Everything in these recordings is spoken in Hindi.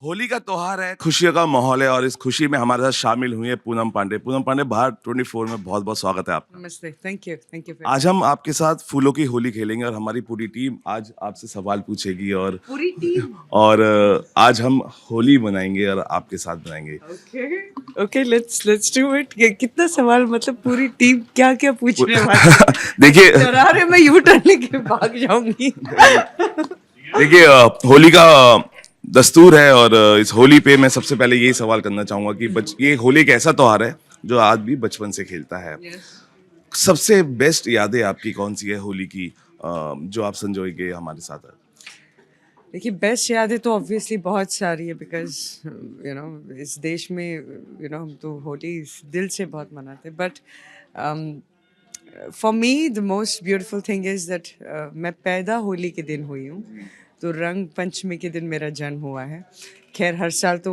होली का त्योहार है, खुशियों का माहौल है और इस खुशी में हमारे साथ शामिल हुई है पूनम पांडे। पूनम पांडे, भारत 24 में बहुत-बहुत स्वागत है आपका। नमस्ते, थैंक यू वेरी आज मच। हम आपके साथ फूलों की होली खेलेंगे और हमारी पूरी टीम आज आपसे सवाल पूछेगी और पूरी टीम। और आज हम होली मनाएंगे और आपके साथ मनाएंगे। Okay okay, let's do it. कितना सवाल, मतलब पूरी टीम क्या क्या पू- पूछने वाली है? देखिए डरा रहे, मैं यू टर्न लेके भाग जाऊंगी। देखिए होली का दस्तूर है और इस होली पे मैं सबसे पहले यही सवाल करना चाहूंगा कि ये होली एक ऐसा त्योहार है जो आज भी बचपन से खेलता है। Yes. सबसे बेस्ट यादें आपकी कौन सी है होली की, जो आप संजोएंगे हमारे साथ? देखिए, बेस्ट यादें तो ऑब्वियसली बहुत सारी है, बिकॉज इस देश में हम तो होली दिल से बहुत मनाते हैं। But for me the most beautiful thing is that मैं पैदा होली के दिन हुई हूँ, तो रंग पंचमी के दिन मेरा जन्म हुआ है। खैर हर साल तो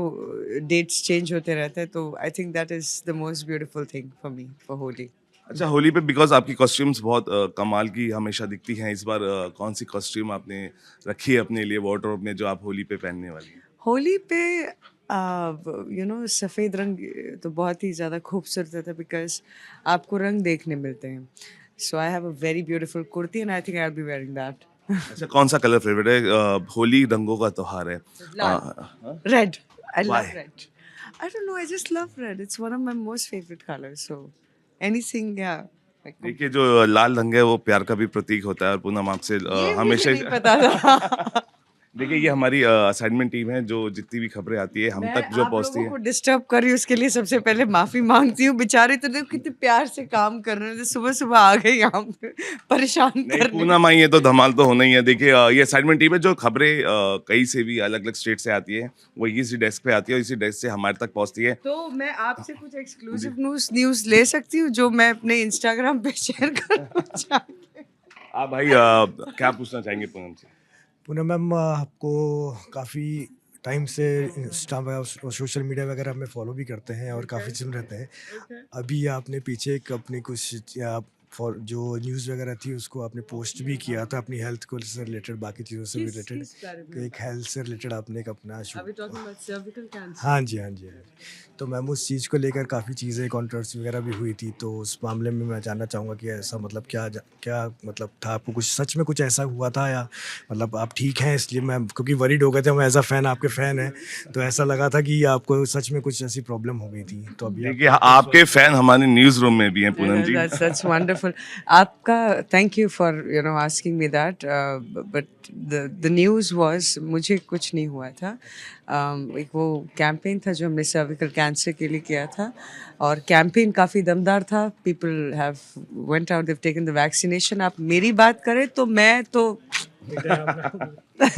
डेट्स चेंज होते रहते हैं, तो I think that is the most beautiful thing for me for Holi. अच्छा, होली पे बिकॉज आपकी कॉस्ट्यूम्स बहुत कमाल की हमेशा दिखती हैं। इस बार कौन सी कॉस्ट्यूम आपने रखी है अपने लिए वार्डरोब में जो आप होली पे पहनने वाली हैं? होली पे सफ़ेद रंग तो बहुत ही ज़्यादा खूबसूरत होता है, बिकॉज आपको रंग देखने मिलते हैं। So I have a very beautiful kurti and I think I will be wearing that. अच्छा, कौन सा कलर फेवरेट है? होली रंगों का त्योहार है। लाल, red. I love why? Red. I don't know, I just love red. It's one of my most favourite colours, so anything, या देखिए, जो लाल रंग है वो प्यार का भी प्रतीक होता है और पूनम आपसे ये मुझे हमेशा नहीं पता था। देखिए, ये हमारी असाइनमेंट टीम है जो जितनी भी खबरें आती है हम मैं तक जो आप पहुंचती लोगों है। को डिस्टर्ब कर रही हूँ, उसके लिए सबसे पहले माफी मांगती हूँ। बेचारे तो देखो कितने प्यार से काम कर रहे हैं, सुबह सुबह आ गए यहाँ पे परेशान नहीं, करने। पूनम आई है तो धमाल तो होना ही है। देखिए, ये असाइनमेंट टीम है जो खबरें कहीं से भी अलग अलग स्टेट से आती है, वो इसी डेस्क पे आती है और इसी डेस्क से हमारे तक पहुंचती है। तो मैं आपसे कुछ जी। एक्सक्लूसिव न्यूज़ ले सकती हूँ जो मैं अपने इंस्टाग्राम पे शेयर करूँ जाके? आप भाई क्या पूछना चाहेंगे पूनम से? पूनम मैम, आपको काफ़ी टाइम से इंस्टा और सोशल मीडिया वगैरह में फॉलो भी करते हैं और काफ़ी जिम रहते हैं। Okay. अभी आपने पीछे एक अपनी कुछ या फॉर जो न्यूज़ वगैरह थी उसको आपने पोस्ट भी किया था अपनी हेल्थ को से रिलेटेड, बाकी चीज़ों से भी रिलेटेड। किस बारे में? एक हेल्थ से रिलेटेड आपने एक अपना Are we talking about cervical cancer? हाँ जी, हाँ जी, हाँ जी। तो मैम उस चीज़ को लेकर काफ़ी चीज़ें कंट्रोवर्सी वगैरह भी हुई थी, तो उस मामले में मैं जानना चाहूँगा कि ऐसा मतलब क्या मतलब था, आपको कुछ सच में कुछ ऐसा हुआ था या मतलब आप ठीक हैं? इसलिए मैं क्योंकि वरीड हो गए थे, हम एज़ अ फ़ैन आपके फ़ैन हैं, तो ऐसा लगा था कि आपको सच में कुछ ऐसी प्रॉब्लम हो गई थी। तो अभी देखिए, आपको आपके फैन हमारे न्यूज रूम में भी हैं पूनम जी। That's wonderful. आपका thank you for asking me that, but the news was मुझे कुछ नहीं हुआ था। एक वो कैंपेन था जो हमने सर्विकल कैंसर के लिए किया था, और कैंपेन काफ़ी दमदार था। People have went out, they've taken the vaccination. आप मेरी बात करें तो मैं तो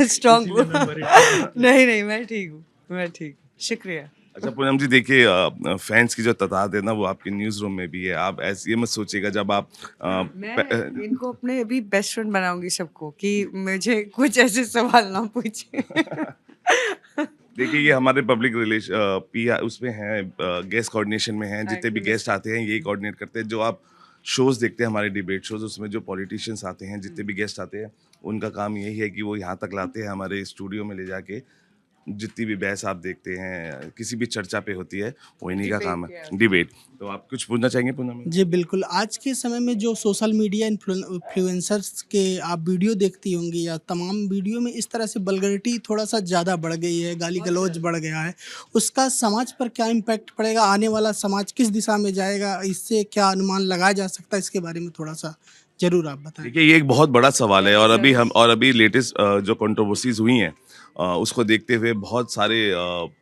स्ट्रॉन्ग हूँ। नहीं नहीं, मैं ठीक हूँ, मैं ठीक हूँ। शुक्रिया। अच्छा पूनम जी, देखिए फैंस की जो तादाद है ना वो आपके न्यूज रूम में भी है। आप ऐसे ये मत सोचिएगा जब आप मैं इनको अपने अभी बेस्ट फ्रेंड बनाऊंगी सबको, कि मुझे कुछ ऐसे सवाल ना पूछे। देखिए, ये हमारे पब्लिक रिलेशन पी उसमें हैं, गेस्ट कोऑर्डिनेशन में हैं। जितने भी गेस्ट आते हैं यही कोऑर्डिनेट करते हैं। जो आप शोज देखते हैं हमारे डिबेट शोज, उसमें जो पॉलिटिशियंस आते हैं, जितने भी गेस्ट आते हैं, उनका काम यही है कि वो यहाँ तक लाते हैं हमारे स्टूडियो में ले जाके। जितनी भी बहस आप देखते हैं किसी भी चर्चा पे होती है, वो इन्हीं का काम है, डिबेट। तो आप कुछ पूछना चाहेंगे पूनम? जी बिल्कुल, आज के समय में जो सोशल मीडिया इन्फ्लुएंसर्स के आप वीडियो देखती होंगी या तमाम वीडियो में इस तरह से वल्गैरिटी थोड़ा-सा ज़्यादा बढ़ गई है, गाली-गलौज बढ़ गया है। उसका समाज पर क्या इम्पैक्ट पड़ेगा? आने वाला समाज किस दिशा में जाएगा? इससे क्या अनुमान लगाया जा सकता है? इसके बारे में थोड़ा-सा ज़रूर आप बताएँ। देखिए, ये एक बहुत बड़ा सवाल है और अभी लेटेस्ट जो कंट्रोवर्सीज हुई हैं, उसको देखते हुए बहुत सारे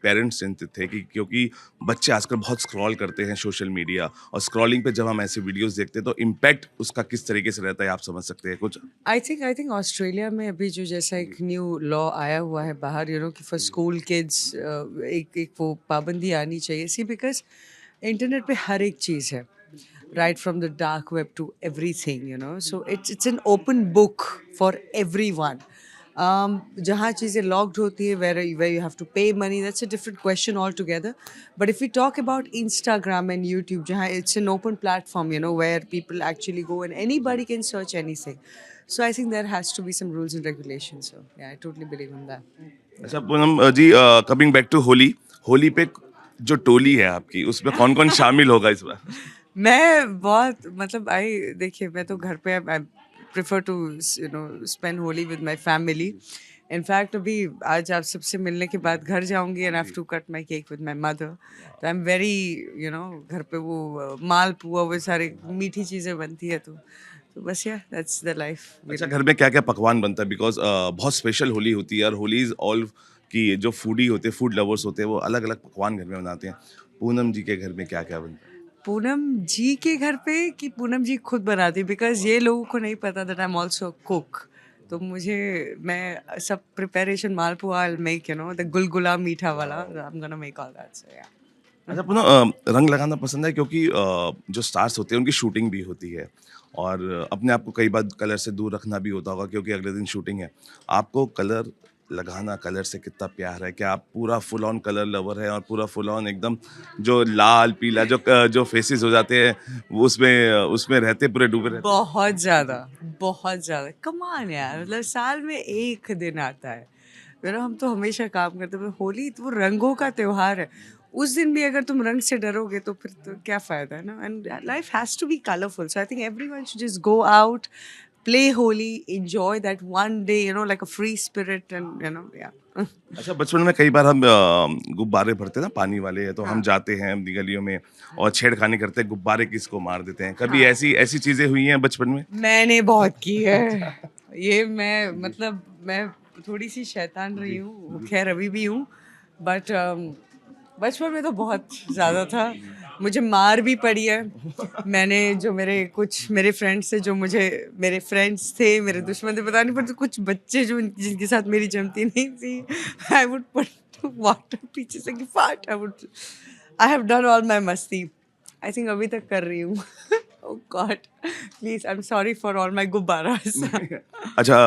पेरेंट्स चिंतित थे कि क्योंकि बच्चे आजकल बहुत स्क्रॉल करते हैं सोशल मीडिया, और स्क्रॉलिंग पे जब हम ऐसे वीडियोस देखते हैं तो इम्पैक्ट उसका किस तरीके से रहता है आप समझ सकते हैं कुछ? आई थिंक ऑस्ट्रेलिया में अभी जो जैसा एक न्यू लॉ आया हुआ है बाहर, कि फॉर स्कूल किड्स एक एक वो पाबंदी आनी चाहिए। सी, बिकॉज इंटरनेट पे हर एक चीज़ है, right from the dark web to everything, so it's an open book for everyone. जहाँ चीज़ें लॉक्ड होती है, where you have to pay money, that's a different question altogether. But if we talk about Instagram and YouTube, जहाँ it's an open platform, where people actually go and anybody can search anything. So I think there has to be some rules and regulations. So yeah, I totally believe in that. अच्छा Poonam ji, coming back to Holi, Holi पे जो टोली है आपकी उसमें कौन कौन शामिल होगा इस बार? मैं बहुत मतलब आई देखिए मैं तो घर पे I prefer to spend Holi with my family. In fact अभी आज आप सबसे मिलने के बाद घर जाऊंगी and I have to cut my cake with my mother. तो आई एम वेरी घर पे वो माल पुआ वो सारी मीठी चीज़ें बनती है तो बस या दैट्स द लाइफ. अच्छा घर में क्या क्या पकवान बनता है? बिकॉज बहुत स्पेशल होली होती है और होली इज ऑल की जो फूडी होते हैं, फूड लवर्स होते हैं, वो अलग अलग पकवान घर में बनाते हैं. पूनम जी के घर में क्या क्या बनता है? पूनम जी के घर पे कि पूनम जी खुद बनाती बिकॉज ये लोगों को नहीं पता that I am also cook. तो मैं सब preparation malpua I make the gulgula मीठा वाला I am gonna make all that so yeah. अच्छा पूनम, रंग लगाना पसंद है क्योंकि जो स्टार्स होते हैं उनकी शूटिंग भी होती है और अपने आप को कई बार कलर से दूर रखना भी होता होगा क्योंकि अगले दिन शूटिंग है. आपको कलर लगाना, कलर से कितना प्यार है? क्या आप पूरा फुल ऑन कलर लवर है और पूरा फुल ऑन एकदम जो लाल पीला जो फेसेस हो जाते हैं वो उसमें रहते पूरे डूबे रहते हैं? बहुत ज़्यादा कमान यार मतलब साल में एक दिन आता है. हम तो हमेशा काम करते हैं होली तो वो रंगों का त्योहार है. उस दिन भी अगर तुम रंग से डरोगे तो फिर तो क्या फ़ायदा है ना. And life has to be colourful so I think everyone should just go out play Holi, enjoy that one day, like a free spirit and, yeah. अच्छा बचपन में कई बार हम गुब्बारे भरते हैं ना पानी वाले, तो हम जाते हैं अपनी गलियों में और छेड़खानी करते हैं, गुब्बारे किसको मार देते हैं. कभी ऐसी ऐसी चीजें हुई हैं बचपन में? मैंने बहुत की है. ये मैं थोड़ी सी शैतान रही हूँ खैर अभी भी हूँ बट बचपन में तो बहुत ज़्यादा था. मुझे मार भी पड़ी है. मैंने जो मेरे फ्रेंड्स थे जो मेरे फ्रेंड्स थे मेरे दुश्मन थे पता नहीं पर कुछ बच्चे जो जिनके साथ मेरी जमती नहीं थी आई वुड पुट वाटर पीछे से कि फाट I have done all my मस्ती. आई थिंक अभी तक कर रही हूँ. Oh god please I am sorry for all my गुब्बारास. अच्छा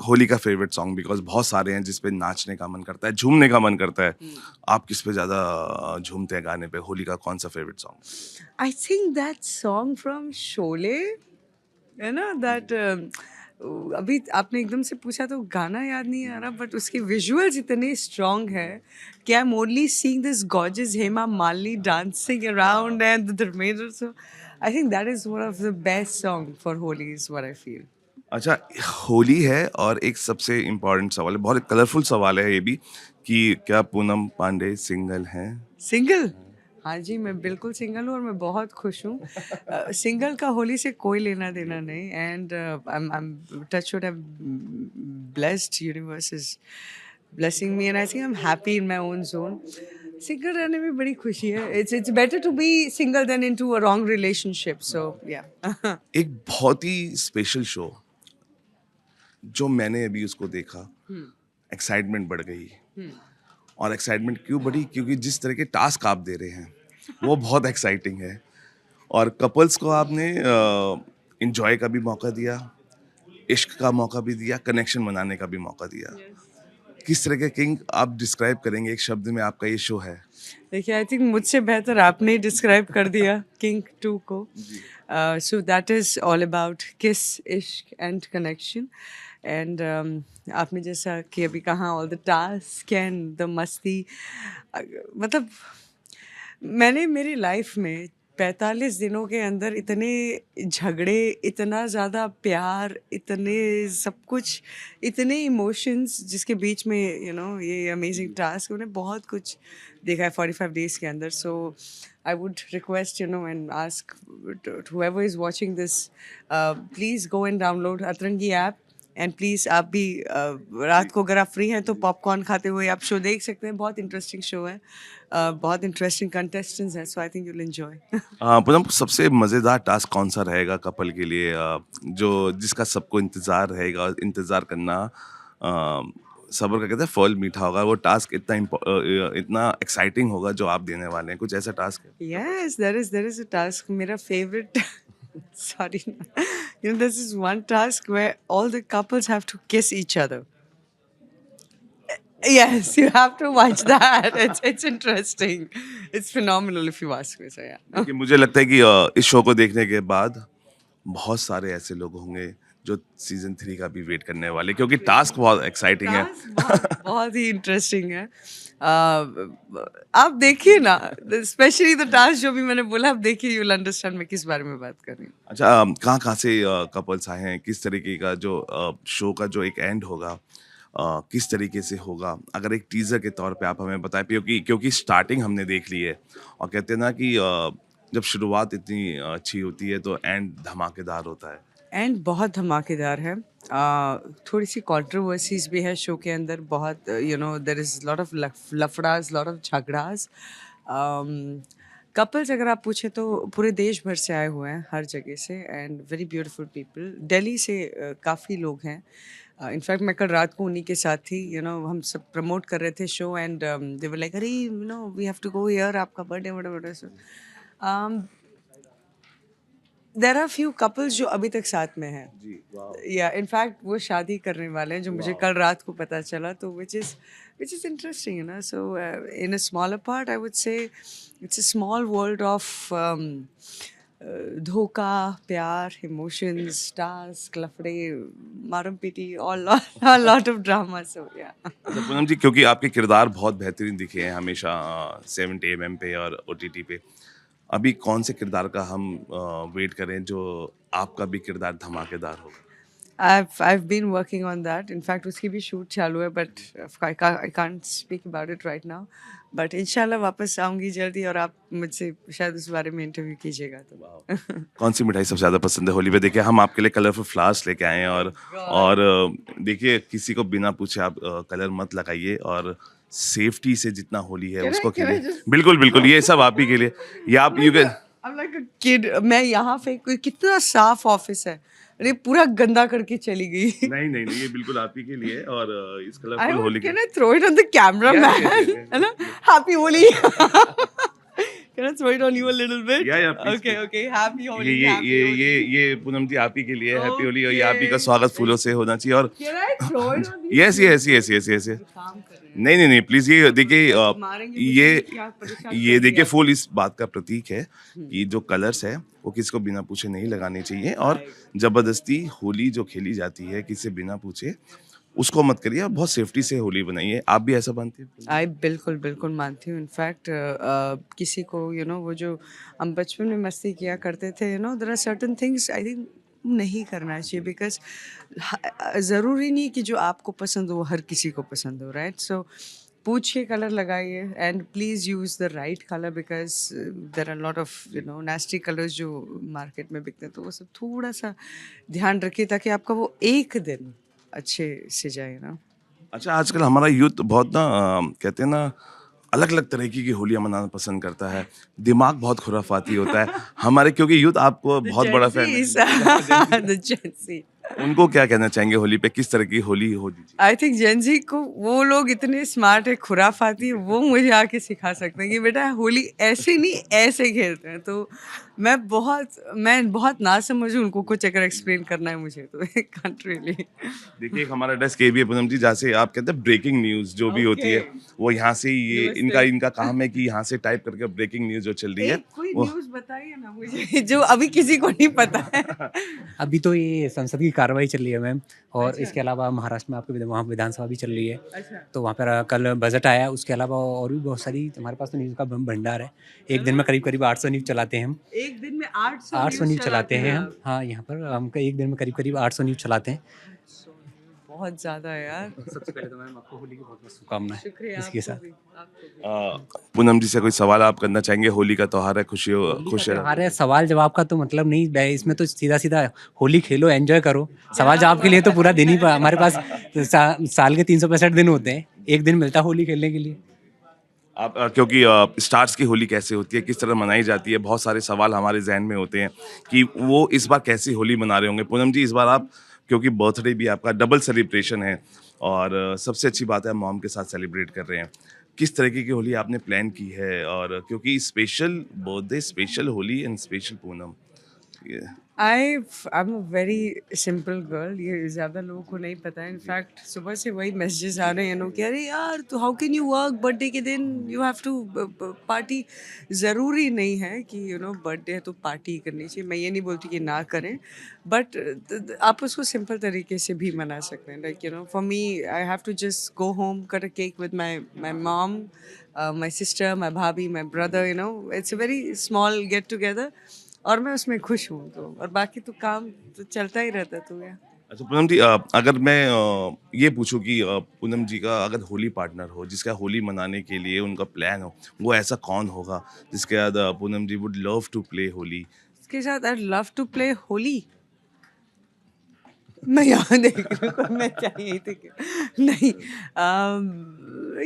होली का फेवरेट सॉन्ग, बिकॉज बहुत सारे हैं जिस पे नाचने का मन करता है, झूमने का मन करता है. आप किस पे ज्यादा झूमते हैं गाने पे? होली का कौन सा favourite song? I think that song from Sholay है ना that अभी आपने एकदम से पूछा तो गाना याद नहीं आ रहा बट उसके विजुअल्स इतने स्ट्रॉन्ग है कि I am only seeing this gorgeous Hema Malini dancing around and the Dharmendra so I think that is one of the best song for Holi is what I feel. अच्छा होली है और एक सबसे इम्पोर्टेंट सवाल है, बहुत कलरफुल सवाल है ये भी, कि क्या पूनम पांडे सिंगल हैं? सिंगल? हाँ जी मैं बिल्कुल सिंगल हूँ और मैं बहुत खुश हूँ. सिंगल का होली से कोई लेना देना नहीं and I am touch wood have blessed universe is blessing me and I think I am happy in my own zone. Single रहने में बड़ी खुशी है. It's better to be single then into a wrong relationship so yeah. एक बहुत ही स्पेशल शो जो मैंने अभी उसको देखा, एक्साइटमेंट बढ़ गई. और एक्साइटमेंट क्यों बढ़ी? क्योंकि जिस तरह के टास्क आप दे रहे हैं वो बहुत एक्साइटिंग है और कपल्स को आपने इंजॉय का भी मौका दिया, इश्क का मौका भी दिया, कनेक्शन बनाने का भी मौका दिया. किस तरह के किंग आप डिस्क्राइब करेंगे एक शब्द में आपका ये शो है? देखिए आई थिंक मुझसे बेहतर आपने डिस्क्राइब कर दिया किंग 2 को. So that is all about किस इश्क एंड कनेक्शन एंड आपने जैसा कि अभी कहा all the task and the मस्ती. मतलब मैंने मेरी लाइफ में 45 दिनों के अंदर इतने झगड़े, इतना ज़्यादा प्यार, इतने सब कुछ, इतने इमोशंस जिसके बीच में ये अमेजिंग टास्क मैंने बहुत कुछ देखा है 45 डेज़ के अंदर. So I would request and ask whoever is watching this please go and download Atrangi app and please आप भी रात को अगर आप फ्री हैं तो पॉपकॉर्न खाते हुए आप शो देख सकते हैं. बहुत इंटरेस्टिंग शो है. बहुत इंटरेस्टिंग कंटेस्टेंट्स हैं so I think you will enjoy. Poonam सबसे मज़ेदार टास्क कौन सा रहेगा कपल के लिए, जो जिसका सबको इंतज़ार रहेगा? इंतज़ार करना सब्र का कहते हैं फल मीठा होगा. वो टास्क इतना एक्साइटिंग होगा जो आप देने वाले हैं. कुछ ऐसा टास्क है? Yes, there is a task. मेरा favorite. Sorry, this is one task where all the couples have to kiss each other. Yes, you have to watch that. It's interesting. It's phenomenal if you ask me. So yeah. क्योंकि मुझे लगता है कि इस शो को देखने के बाद बहुत सारे ऐसे लोग होंगे जो सीजन 3 का भी वेट करने वाले, क्योंकि टास्क बहुत एक्साइटिंग है। बहुत ही इंटरेस्टिंग है। आप देखिए ना, स्पेशली द टास्क जो भी मैंने बोला, आप देखिए, यू विल अंडरस्टैंड मैं किस बारे में बात कर रही हूँ। अच्छा, कहाँ कहाँ से कपल्स आए हैं, किस तरीके का जो शो का जो एक एंड होगा, किस तरीके से होगा, अगर एक टीजर के तौर पे आप हमें बताएं, क्योंकि क्योंकि स्टार्टिंग हमने देख ली है और कहते हैं ना कि जब शुरुआत इतनी अच्छी होती है तो एंड धमाकेदार होता है। एंड बहुत धमाकेदार है। थोड़ी सी कंट्रोवर्सीज भी है शो के अंदर, बहुत देयर इज लॉट ऑफ लफड़ास, लॉट ऑफ झगड़ास। कपल्स अगर आप पूछे तो पूरे देश भर से आए हुए हैं, हर जगह से, and very beautiful people. Delhi से काफ़ी लोग हैं। इनफैक्ट मैं कल रात को उन्हीं के साथ थी, हम सब प्रमोट कर रहे थे show, and they were like, अरे we have to go here, आपका birthday birthday. So there are few couples जो अभी तक साथ में हैं। जी, वाह। या इनफैक्ट वो शादी करने वाले हैं, जो मुझे कल रात को पता चला, तो which is interesting, so in a smaller part I would say it's a small world of धोखा, प्यार, emotions, task, लफड़े, Maram PT, a lot of drama, so yeah. अच्छा पूनम जी, क्योंकि आपके किरदार बहुत बेहतरीन दिखे हैं हमेशा 7 AM पे और OTT पे, अभी कौन से किरदार का हम वेट करें जो आपका भी किरदार धमाकेदार होगा? I've been working on that. In fact, उसकी भी शूट चालू है, but I can't speak about it right now. But इंशाल्लाह वापस आऊँगी जल्दी, और आप मुझसे शायद उस बारे में इंटरव्यू कीजिएगा तो। कौन सी मिठाई सबसे ज़्यादा पसंद है होली पे? देखिए हम आपके लिए कलरफुल फ्लावर्स लेके आए हैं और देखिए किसी को बिना पूछे आप कलर मत लगाइए, और सेफ्टी से जितना होली है Can I- उसको can I खेलिए। just- बिल्कुल बिल्कुल, ये सब आप ही के लिए। ये आप you can I'm like a kid. मैं यहाँ पे कितना साफ ऑफिस है, अरे पूरा गंदा करके चली गई। नहीं नहीं नहीं, ये बिल्कुल आप ही के लिए है, और इस I कलरफुल होली can के I throw it on the camera, Yeah, man? yeah, yeah. है ना? Happy Holi. Can I throw it on you a little bit? Yeah, please, Okay, please. okay. Happy Holi. ये happy Holi. ये पूनम जी आप ही के लिए हैप्पी होली, और ये आप ही का Okay. स्वागत फूलों से होना चाहिए। और Can I throw it on these? Yes काम कर रहे हैं। नहीं नहीं प्लीज, ये देखिए मारेंगे तो ये क्या परेशान ये कर देखिए दिया। फूल इस बात का प्रतीक है कि जो कलर्स है वो किसी को बिना पूछे नहीं लगाने चाहिए, और जबरदस्ती होली जो खेली जाती है किसी से बिना पूछे उसको मत करिए, और बहुत सेफ्टी से होली बनाइए। आप भी ऐसा मानते हैं? आई बिल्कुल बिल्कुल मानती हूँ। इनफैक्ट किसी को वो जो हम बचपन में मस्ती किया करते थे, there are certain things I think नहीं करना चाहिए, बिकॉज ज़रूरी नहीं कि जो आपको पसंद हो वो हर किसी को पसंद हो, राइट? सो पूछ के कलर लगाइए, and please use the right colour, because there are lot of nasty colours जो मार्केट में बिकते हैं, तो वो सब थोड़ा सा ध्यान रखिए ताकि आपका वो एक दिन अच्छे से जाए ना। अच्छा, आजकल हमारा यूथ बहुत ना कहते हैं ना अलग अलग तरीके की होलियां मनाना पसंद करता है, दिमाग बहुत खुराफाती होता है हमारे, क्योंकि यूथ आपको बहुत बड़ा फैन है। The Gen Z. उनको क्या कहना चाहेंगे होली पे, किस तरह की होली हो दीजिए? आई थिंक जेनजी को, वो लोग इतने स्मार्ट है, खुराफाती है, वो मुझे आके सिखा सकते हैं कि बेटा होली ऐसे नहीं ऐसे खेलते हैं। तो मैं बहुत ना समझूं, उनको कुछ अगर एक्सप्लेन करना है मुझे तो कांट रियली। देखिए एक हमारा एड्रेस KB है पूनम जी, जहाँ से आप कहते हैं ब्रेकिंग न्यूज़ जो भी होती है वो यहाँ से ही, ये नमस्ते। इनका काम है कि यहाँ से टाइप करके ब्रेकिंग न्यूज़ जो चल रही है कोई वो न्यूज़ बताइए ना मुझे जो अभी किसी को नहीं पता है। अभी तो ये संसद की कार्रवाई चल रही है मैम, और इसके अलावा महाराष्ट्र में आपके वहाँ विधानसभा भी चल रही है, अच्छा, तो वहाँ पर कल बजट आया। उसके अलावा और भी बहुत सारी हमारे पास तो न्यूज़ का भंडार है। एक दिन में करीब करीब 800 न्यूज़ चलाते हैं हम। एक दिन में 800 न्यूज़ चलाते हैं हम। आप। हाँ, यहाँ पर हम एक दिन में करीब करीब 800 न्यूज़ चलाते हैं। बहुत ज्यादा है यार। सबसे पहले तो मैम आपको होली की बहुत बहुत शुभकामनाएं शुक्रिया इसके आपको साथ। भी, आपको भी। पूनम जी से कोई सवाल आप करना चाहेंगे? होली का त्योहार है, खुश है। हमारे सवाल जवाब का तो मतलब नहीं, इसमें तो सीधा सीधा होली खेलो, एंजॉय करो। सवाल जवाब के लिए तो पूरा दिन ही हमारे पास साल के 365 दिन होते हैं, एक दिन मिलता है होली खेलने के लिए। आप क्योंकि स्टार्स की होली कैसे होती है, किस तरह मनाई जाती है, बहुत सारे सवाल हमारे जहन में होते हैं कि वो इस बार कैसी होली मना रहे होंगे। पूनम जी, इस बार आप, क्योंकि बर्थडे भी आपका डबल सेलिब्रेशन है, और सबसे अच्छी बात है मॉम के साथ सेलिब्रेट कर रहे हैं, किस तरीके की होली आपने प्लान की है? और क्योंकि special birthday, special Holi and special Poonam, I'm a very simple girl. ये ज़्यादा लोगों को नहीं पता है. इनफैक्ट सुबह से वही मैसेजेस आ रहे हैं ना कि अरे यार तो how can you work birthday के दिन यू हैव टू पार्टी. ज़रूरी नहीं है कि बर्थडे है तो पार्टी करनी चाहिए. मैं ये नहीं बोलती कि ना करें, बट आप उसको सिंपल तरीके से भी मना सकते हैं. Like for me I have to just go home, cut a cake with my mom, my sister, my भाभी, my brother. It's a very small get together और मैं उसमें खुश हूँ. तो और बाकी तो काम तो चलता ही रहता है. तो या अच्छा पूनम जी, अगर मैं ये पूछूं कि पूनम जी का अगर होली पार्टनर हो जिसका होली मनाने के लिए उनका प्लान हो, वो ऐसा कौन होगा जिसके साथ Poonam ji would love to play Holi? इसके साथ I love to play Holi. मैं यहाँ देख रही हूँ मैं क्या यही थी नहीं.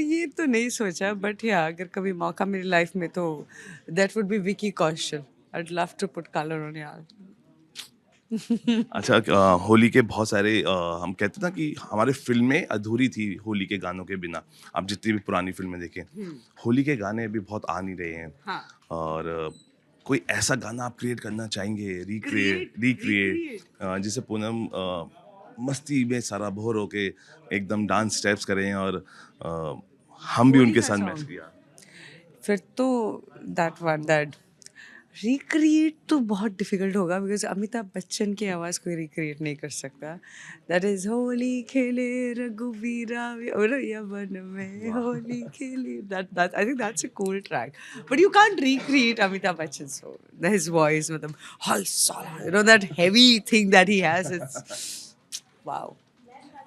ये तो नहीं सोचा, बट या अगर कभी मौका मेरी लाइफ में तो that would be Vicky Kaushal. I love to put colour on यार. अच्छा, होली के बहुत सारे हम कहते हैं ना कि हमारे फिल्में अधूरी थी होली के गानों के बिना. आप जितनी भी पुरानी फिल्में देखें, होली के गाने अभी बहुत आ नहीं रहे हैं. हाँ. और कोई ऐसा गाना आप क्रिएट करना चाहेंगे, Create. रिक्रिएट, जिसे पूनम मस्ती में सारा भोर होके एकदम डांस स्टेप्स करें और हम भी होली उनके का साथ song. मैच किया. फिर तो दैट रिक्रिएट तो बहुत डिफिकल्ट होगा बिकॉज अमिताभ बच्चन की आवाज़ कोई रिक्रिएट नहीं कर सकता. दैट इज होली खेले रघुवीरा और यवन में होली खेले. That I think that's a cool track, but you can't recreate Amitabh Bachchan. So his voice मतलब हाय साला that heavy thing that he has. It's wow.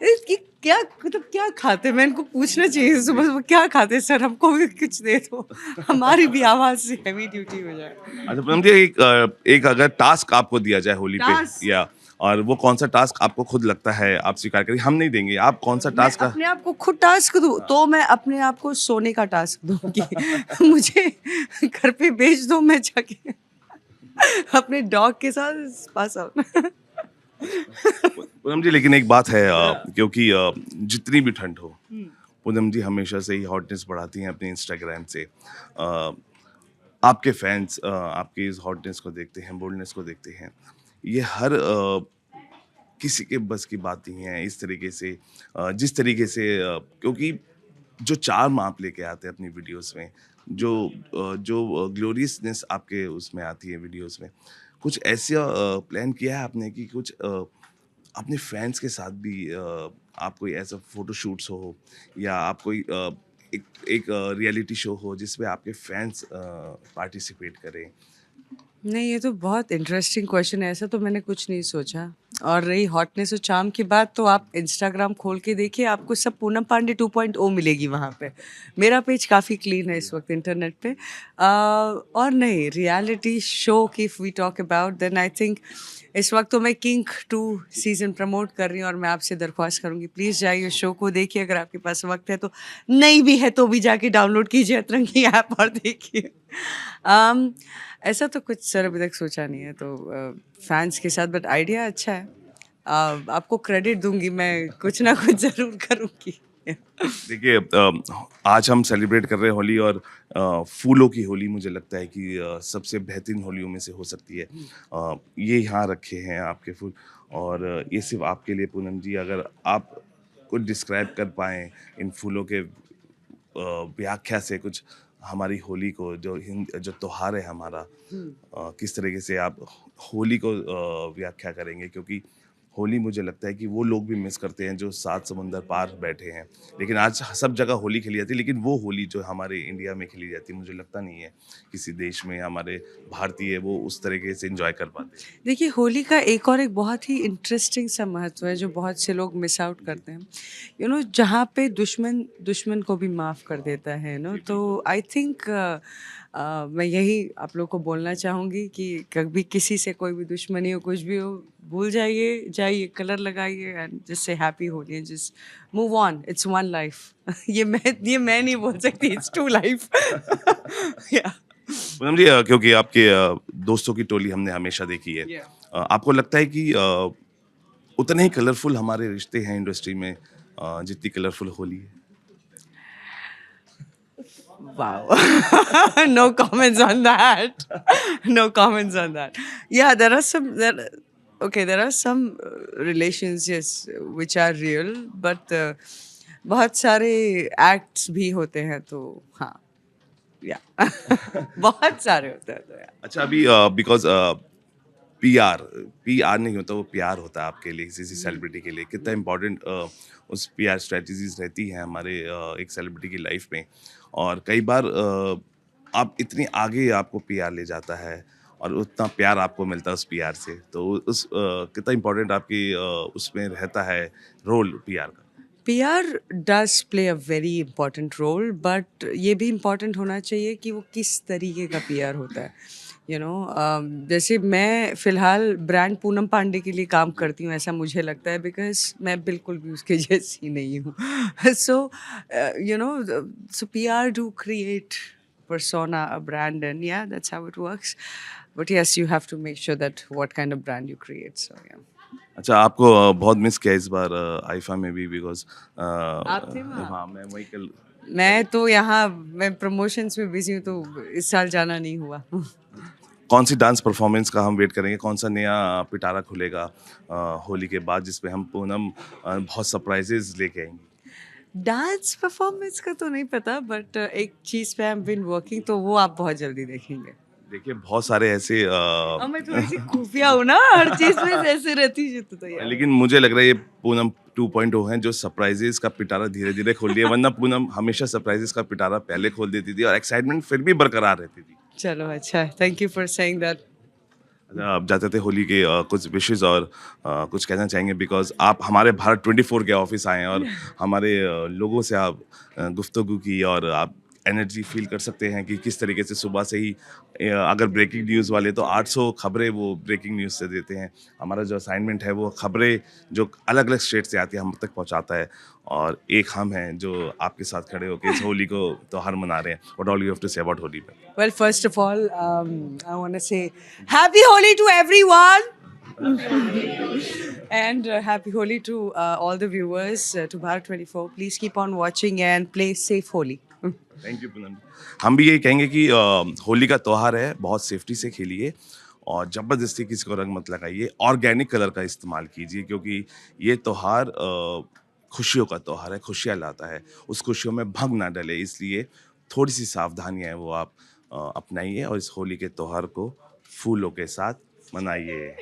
ये क्या मतलब क्या खाते, मैं इनको पूछना चाहिए सुबह सुबह क्या खाते सर, हमको भी कुछ दे दो, हमारी भी आवाज से हैवी ड्यूटी हो जाए. अच्छा पूनम जी, एक अगर टास्क आपको दिया जाए होली पे, Task? या और वो कौन सा टास्क आपको खुद लगता है आप स्वीकार करें, हम नहीं देंगे, आप कौन सा मैं टास्क अपने आप को खुद टास्क दूं तो मैं अपने आप को सोने का टास्क दूंगी. मुझे घर पे भेज दो, मैं जाके अपने डॉग के साथ पास आउट. पूनम जी लेकिन एक बात है, क्योंकि जितनी भी ठंड हो, पूनम जी हमेशा से ही हॉटनेस बढ़ाती हैं अपने इंस्टाग्राम से. अ, आपके फैंस आपके इस हॉटनेस को देखते हैं, बोल्डनेस को देखते हैं. ये हर किसी के बस की बात नहीं है इस तरीके से, जिस तरीके से क्योंकि जो चार्म आप लेके आते हैं अपनी वीडियोस में, जो ग्लोरियसनेस आपके उसमें आती है वीडियोस में, कुछ ऐसा प्लान किया है आपने कि कुछ अपने फैंस के साथ भी आप कोई ऐसा फोटो शूट्स हो, या आप कोई एक रियलिटी शो हो जिसमें आपके फैंस पार्टिसिपेट करें? नहीं, ये तो बहुत इंटरेस्टिंग क्वेश्चन है. ऐसा तो मैंने कुछ नहीं सोचा. और रही हॉटनेस और चार्म की बात, तो आप इंस्टाग्राम खोल के देखिए, आपको सब पूनम पांडे 2.0 मिलेगी वहाँ पे. मेरा पेज काफ़ी क्लीन है इस वक्त इंटरनेट पे. और नहीं, रियलिटी शो की if we talk about then I think इस वक्त तो मैं किंग 2 सीज़न प्रमोट कर रही हूँ. और मैं आपसे दरख्वास्त करूँगी प्लीज़ जाइए उस शो को देखिए, अगर आपके पास वक्त है तो. नहीं भी है तो भी जाके डाउनलोड कीजिए अतरंगी ऐप और देखिए. ऐसा तो कुछ सर अभी तक सोचा नहीं है तो फैंस के साथ, बट आइडिया अच्छा है. आपको क्रेडिट दूंगी, मैं कुछ ना कुछ ज़रूर करूँगी. देखिए, आज हम सेलिब्रेट कर रहे हैं होली, और फूलों की होली मुझे लगता है कि सबसे बेहतरीन होलियों में से हो सकती है. ये यहाँ रखे हैं आपके फूल, और ये सिर्फ आपके लिए पूनम जी. अगर आप कुछ डिस्क्राइब कर पाएँ इन फूलों के व्याख्या से कुछ हमारी होली को, जो त्योहार है हमारा, किस तरीके से आप होली को व्याख्या करेंगे, क्योंकि होली मुझे लगता है कि वो लोग भी मिस करते हैं जो 7 समुंदर पार बैठे हैं. लेकिन आज सब जगह होली खेली जाती है, लेकिन वो होली जो हमारे इंडिया में खेली जाती है, मुझे लगता नहीं है किसी देश में हमारे भारतीय वो उस तरीके से एंजॉय कर पाते हैं. देखिए, होली का एक और एक बहुत ही इंटरेस्टिंग सा महत्व है जो बहुत से लोग मिस आउट करते हैं. जहाँ पे दुश्मन दुश्मन को भी माफ़ कर देता है तो आई थिंक मैं यही आप लोग को बोलना चाहूँगी कि कभी किसी से कोई भी दुश्मनी हो, कुछ भी हो, भूल जाइए, कलर लगाइए and just say happy Holi, just move on. It's one life. ये मैं नहीं बोल सकती, इट्स 2 लाइफ. या पूनम जी, क्योंकि आपके दोस्तों की टोली हमने हमेशा देखी है, Yeah. आपको लगता है कि उतने ही कलरफुल हमारे रिश्ते हैं इंडस्ट्री में जितनी कलरफुल होली है? Wow. No comments on that. No comments on that. Yeah, there are some there are some relations, yes, which are real, but बहुत सारे acts भी होते हैं, तो हाँ, yeah. बहुत सारे होते हैं, तो yeah. अच्छा, अभी बिकॉज पीआर नहीं होता, वो प्यार होता है आपके लिए किसी सेलिब्रिटी के लिए। कितना इम्पोर्टेंट उस पीआर स्ट्रेटजीज रहती हैं हमारे एक सेलिब्रिटी की लाइफ में, और कई बार आप इतनी आगे आपको पीआर ले जाता है और उतना प्यार आपको मिलता है उस पीआर से, तो उस कितना इम्पोर्टेंट आपकी उसमें रहता है रोल पीआर का। PR does play a very important role, but ये भी important होना चाहिए कि वो किस तरीके का PR होता है, you know. जैसे मैं फ़िलहाल ब्रांड पूनम पांडे के लिए काम करती हूँ, ऐसा मुझे लगता है, बिकॉज मैं बिल्कुल भी उसके जैसी नहीं हूँ. So you know, so PR do create persona, a brand, and yeah, that's how it works. But yes, you have to make sure that what kind of brand you create. So yeah. अच्छा, आपको बहुत मिस किया इस बार आईफा में भी, बिकॉज आप थे वहाँ? हाँ, मैं वही कल। मैं तो यहाँ मैं प्रमोशंस में बिजी हूँ, तो इस साल जाना नहीं हुआ. कौन सी डांस परफॉर्मेंस का हम वेट करेंगे, कौन सा नया पिटारा खुलेगा होली के बाद, जिसमें हम पूनम बहुत सरप्राइजेज लेके आएंगे? डांस परफॉर्मेंस का तो नहीं पता, बट एक चीज़ पे आई एम बिन वर्किंग, तो वो आप बहुत जल्दी देखेंगे. देखिए, बहुत सारे ऐसे और मैं थोड़ी सी खुफिया हूँ ना, हर चीज़ में ऐसे रहती हूँ, तो यार. लेकिन मुझे लग रहा है ये पूनम 2.0 है, जो सरप्राइजेस का पिटारा धीरे धीरे खोल रही है, वरना पूनम हमेशा सरप्राइजेस का पिटारा पहले खोल देती थी और एक्साइटमेंट फिर भी बरकरार रहती थी। चलो अच्छा, thank you for saying that. आप जाते थे होली के कुछ विशेष और कुछ कहना चाहेंगे, बिकॉज आप हमारे भारत 24 के ऑफिस आए हैं और हमारे लोगों से आप गुफ्तगू की, और आप एनर्जी फील कर सकते हैं कि किस तरीके से सुबह से ही अगर ब्रेकिंग न्यूज़ वाले तो 800 खबरें वो ब्रेकिंग न्यूज़ से देते हैं। हमारा जो असाइनमेंट है वो खबरें जो अलग अलग स्टेट से आती है हम तक पहुंचाता है, और एक हम हैं जो आपके साथ खड़े होकर इस होली को त्योहार मना रहे हैं। What all you have to say about Holi? Well, first of all, I want to say Happy Holi to everyone. And Happy Holi to all the viewers, to Bharat 24. Please keep on watching and play safe Holi. Thank you Poonam. हम भी यही कहेंगे कि होली का त्यौहार है, बहुत सेफ्टी से खेलिए और ज़बरदस्ती किसी को रंग मत लगाइए, ऑर्गेनिक कलर का इस्तेमाल कीजिए, क्योंकि ये त्यौहार खुशियों का त्यौहार है, खुशियाँ लाता है, उस खुशियों में भंग ना डले, इसलिए थोड़ी सी सावधानियाँ हैं वो आप अपनाइए और इस होली के त्यौहार को फूलों के साथ मनाइए।